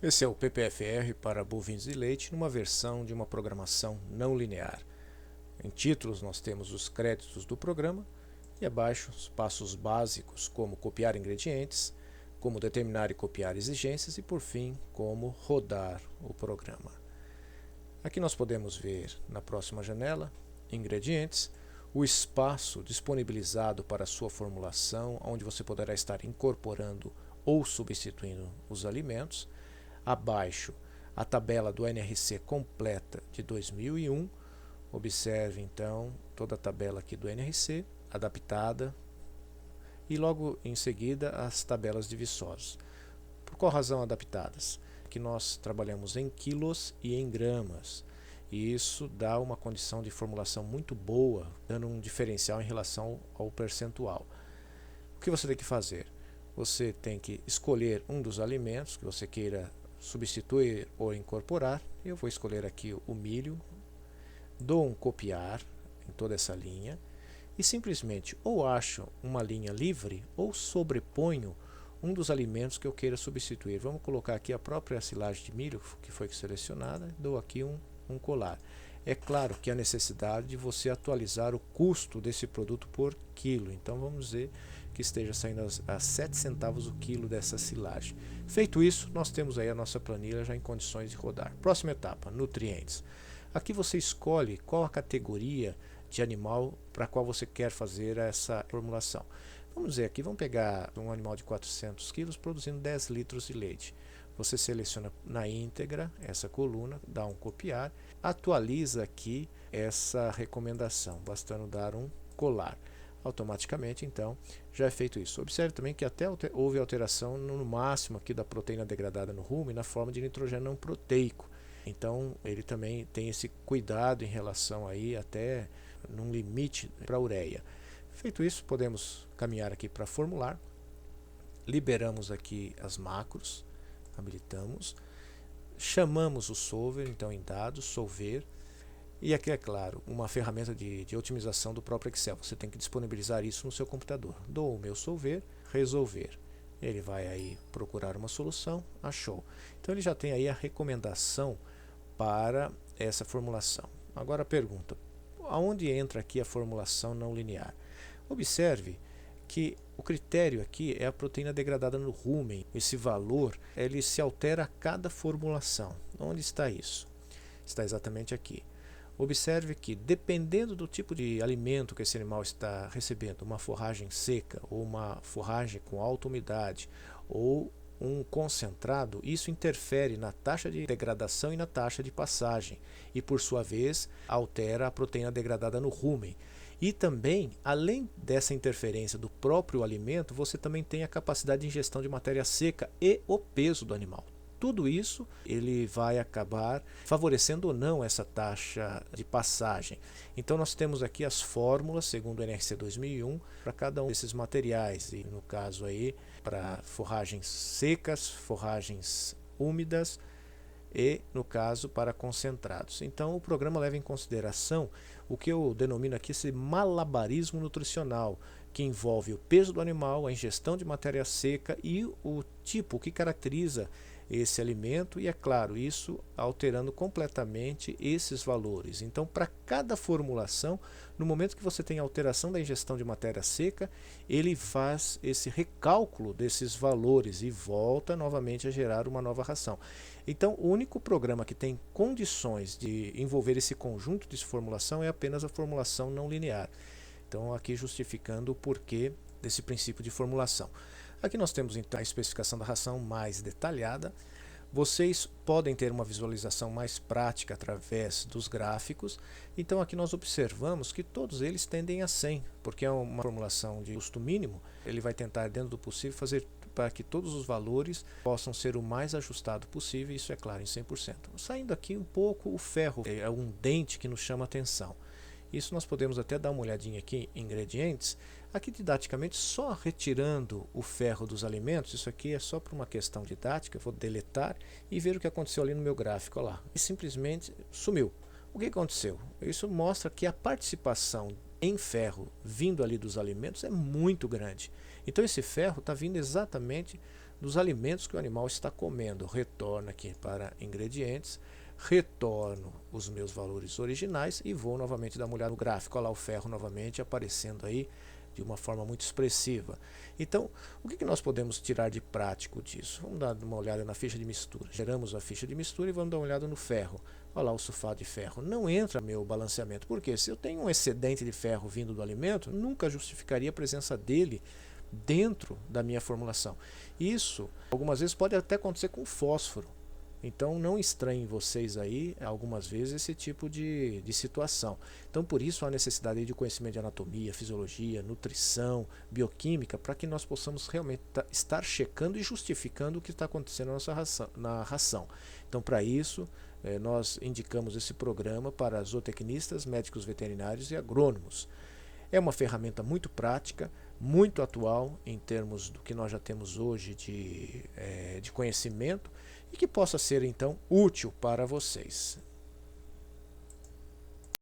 Esse é o PPFR para bovinos e leite numa versão de uma programação não linear. Em títulos nós temos os créditos do programa e abaixo os passos básicos como copiar ingredientes, como determinar e copiar exigências e por fim como rodar o programa. Aqui nós podemos ver na próxima janela, ingredientes, o espaço disponibilizado para a sua formulação, onde você poderá estar incorporando ou substituindo os alimentos. Abaixo, a tabela do NRC completa de 2001. Observe então toda a tabela aqui do NRC, adaptada, e logo em seguida as tabelas de Viçosos. Por qual razão adaptadas? Que nós trabalhamos em quilos e em gramas, e isso dá uma condição de formulação muito boa, dando um diferencial em relação ao percentual. O que você tem que fazer? Você tem que escolher um dos alimentos que você queira substituir ou incorporar. Eu vou escolher aqui o milho, dou um copiar em toda essa linha e simplesmente ou acho uma linha livre ou sobreponho um dos alimentos que eu queira substituir. Vamos colocar aqui a própria silagem de milho que foi selecionada, dou aqui um colar. É claro que há necessidade de você atualizar o custo desse produto por quilo, então vamos dizer que esteja saindo a 7 centavos o quilo dessa silagem. Feito isso, nós temos aí a nossa planilha já em condições de rodar. Próxima etapa, nutrientes. Aqui você escolhe qual a categoria de animal para qual você quer fazer essa formulação. Vamos dizer aqui, vamos pegar um animal de 400 quilos produzindo 10 litros de leite. Você seleciona na íntegra essa coluna, dá um copiar, atualiza aqui essa recomendação, bastando dar um colar. Automaticamente, então, já é feito isso. Observe também que até houve alteração no máximo aqui da proteína degradada no rumen na forma de nitrogênio não proteico. Então, ele também tem esse cuidado em relação aí até num limite para a ureia. Feito isso, podemos caminhar aqui para formular. Liberamos aqui as macros, habilitamos. Chamamos o solver, então em dados, solver. E aqui é claro, uma ferramenta de otimização do próprio Excel. Você tem que disponibilizar isso no seu computador. Dou o meu solver, resolver. Ele vai aí procurar uma solução, achou. Então ele já tem aí a recomendação para essa formulação. Agora a pergunta, aonde entra aqui a formulação não linear? Observe que o critério aqui é a proteína degradada no rumen. Esse valor ele se altera a cada formulação. Onde está isso? Está exatamente aqui. Observe que, dependendo do tipo de alimento que esse animal está recebendo, uma forragem seca ou uma forragem com alta umidade ou um concentrado, isso interfere na taxa de degradação e na taxa de passagem e, por sua vez, altera a proteína degradada no rumen. E também, além dessa interferência do próprio alimento, você também tem a capacidade de ingestão de matéria seca e o peso do animal. Tudo isso ele vai acabar favorecendo ou não essa taxa de passagem. Então nós temos aqui as fórmulas, segundo o NRC 2001, para cada um desses materiais. E no caso aí, para forragens secas, forragens úmidas e, no caso, para concentrados. Então o programa leva em consideração o que eu denomino aqui esse malabarismo nutricional, que envolve o peso do animal, a ingestão de matéria seca e o tipo, o que caracteriza esse alimento, e é claro, isso alterando completamente esses valores. Então, para cada formulação, no momento que você tem alteração da ingestão de matéria seca, ele faz esse recálculo desses valores e volta novamente a gerar uma nova ração. Então, o único programa que tem condições de envolver esse conjunto de formulação é apenas a formulação não linear. Então, aqui justificando o porquê desse princípio de formulação. Aqui nós temos então a especificação da ração mais detalhada. Vocês podem ter uma visualização mais prática através dos gráficos. Então aqui nós observamos que todos eles tendem a 100, porque é uma formulação de custo mínimo. Ele vai tentar, dentro do possível, fazer para que todos os valores possam ser o mais ajustado possível, isso é claro, em 100%. Saindo aqui um pouco o ferro, é um dente que nos chama a atenção. Isso nós podemos até dar uma olhadinha aqui em ingredientes. Aqui didaticamente, só retirando o ferro dos alimentos, isso aqui é só por uma questão didática, eu vou deletar e ver o que aconteceu ali no meu gráfico. Olha lá, e simplesmente sumiu. O que aconteceu? Isso mostra que a participação em ferro vindo ali dos alimentos é muito grande. Então esse ferro está vindo exatamente dos alimentos que o animal está comendo. Retorno aqui para ingredientes, retorno os meus valores originais e vou novamente dar uma olhada no gráfico. Olha lá o ferro novamente aparecendo aí de uma forma muito expressiva. Então, o que nós podemos tirar de prático disso? Vamos dar uma olhada na ficha de mistura. Geramos a ficha de mistura e vamos dar uma olhada no ferro. Olha lá o sulfato de ferro. Não entra meu balanceamento. Por quê? Se eu tenho um excedente de ferro vindo do alimento, nunca justificaria a presença dele dentro da minha formulação. Isso, algumas vezes, pode até acontecer com fósforo. Então não estranhem vocês aí, algumas vezes, esse tipo de situação. Então por isso há necessidade de conhecimento de anatomia, fisiologia, nutrição, bioquímica, para que nós possamos realmente estar checando e justificando o que está acontecendo na ração. Então para isso nós indicamos esse programa para zootecnistas, médicos veterinários e agrônomos. É uma ferramenta muito prática, muito atual em termos do que nós já temos hoje de conhecimento e que possa ser então útil para vocês.